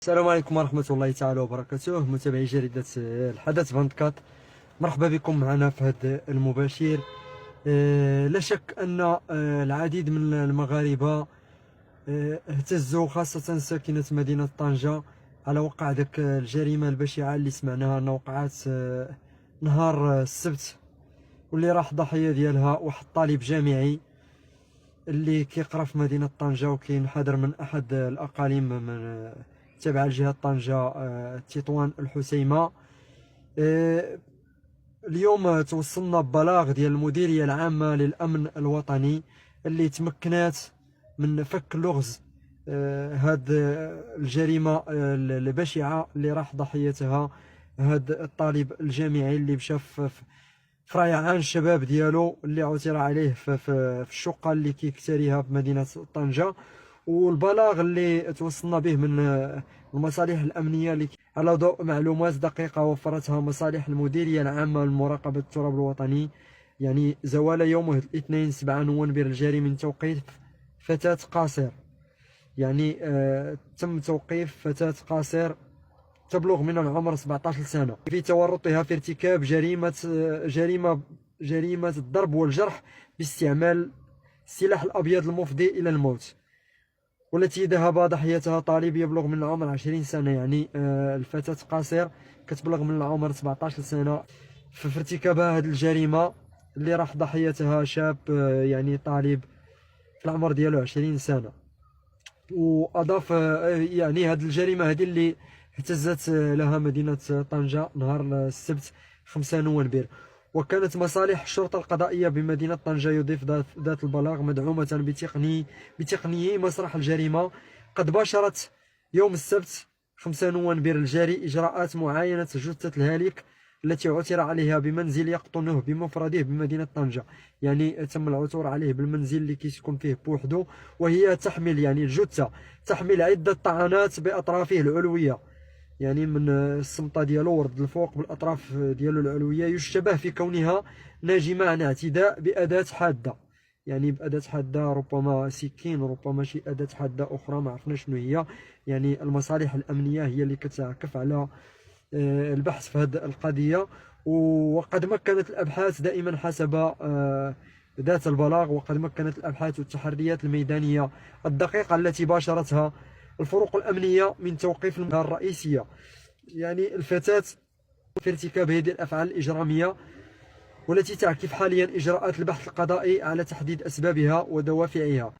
السلام عليكم ورحمة الله تعالى وبركاته، متابعي جريدة الحدث 24. مرحبا بكم معنا في هذا المباشر. لا شك أن العديد من المغاربة اهتزوا، خاصة ساكنة مدينة طنجة، على وقع ذاك الجريمة البشعة اللي سمعناها أنها وقعت نهار السبت، واللي راح ضحية ديالها واحد طالب جامعي اللي كيقرا في مدينة طنجة وكينحدر من أحد الأقاليم من تابعة لجهة طنجة، تطوان الحسيمة. اليوم توصلنا ببلاغ ديال المديرية العامة للأمن الوطني اللي تمكنات من فك لغز هاد الجريمة البشعة اللي راح ضحيتها هاد الطالب الجامعي اللي مشى في ريعان الشباب ديالو اللي عثر عليه في الشقة اللي كيكتريها في مدينة طنجة. والبلاغ اللي توصلنا به من المصالح الأمنية اللي على ضوء معلومات دقيقة وفرتها مصالح المديرية العامة لمراقبة التراب الوطني، يعني زوال يوم الاثنين 7 نوفمبر الجاري من توقيف فتاة قاصر. يعني تم توقيف فتاة قاصر تبلغ من العمر 17 سنة في تورطها في ارتكاب جريمة الضرب والجرح باستعمال السلاح الأبيض المفضي إلى الموت، والتي ذهب ضحيتها طالب يبلغ من العمر 20 سنة. يعني الفتاة قاصر كتبلغ من العمر 17 سنة في ارتكابها هذه الجريمة اللي راح ضحيتها شاب، يعني طالب في العمر ديالو 20 سنة. وأضاف يعني هذه الجريمة هذه اللي اهتزت لها مدينة طنجة نهار السبت 5 نوفمبر. وكانت مصالح الشرطة القضائية بمدينة طنجة، يضيف ذات البلاغ، مدعومة بتقنيي مسرح الجريمة، قد باشرت يوم السبت 5 نوفمبر الجاري إجراءات معاينة جثة الهالك التي عثر عليها بمنزل يقطنه بمفرده بمدينة طنجة. يعني تم العثور عليه بالمنزل اللي كيسكن فيه بوحده، وهي تحمل، يعني الجثة تحمل عدة طعنات بأطرافه العلوية، يعني من السمطة ديالو ورد الفوق بالأطراف ديالو العلوية، يشتبه في كونها ناجمة عن اعتداء بأداة حادة، يعني بأداة حادة، ربما سكين، ربما شي أداة حادة أخرى ما عرفنا شنو هي. يعني المصالح الأمنية هي اللي كتعكف على البحث في هذه القضية. وقد مكنت الأبحاث دائما حسب ذات البلاغ، وقد مكنت الأبحاث والتحريات الميدانية الدقيقة التي باشرتها الفروق الأمنية من توقيف المهام الرئيسية، يعني الفتاة، في ارتكاب هذه الأفعال الإجرامية، والتي تعكف حاليا إجراءات البحث القضائي على تحديد أسبابها ودوافعها.